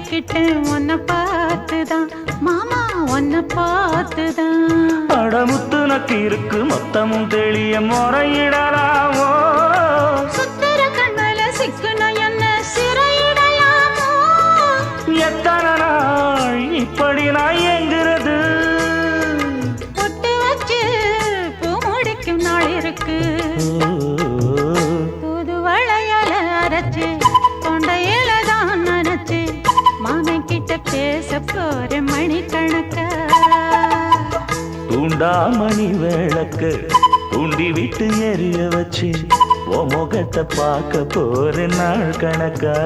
மாட்டிக்கிட்டேன் உன்னை பார்த்துதான் மாமா உன்னை பார்த்துதான். படமுத்து நக்கு இருக்கு மொத்தமும் தெளிய முறையிடலாமோ சுத்தர கண்மல சிக்கன என்ன சிறையிடலாமோ. எத்தனை நாள் இப்படி நான் எங்கிறது பொட்டு வச்சு பூ முடிக்கும் நாள் இருக்கு. புது வளையல அரைச்சு தொண்டையில தான் நினைச்சு மாமன் கிட்ட பேச போற மணிக்கணக்கா. தூண்டாமணி விளக்கு தூண்டி விட்டு எரிய வச்சு உன் முகத்தை பார்க்க போற நாள் கணக்கா.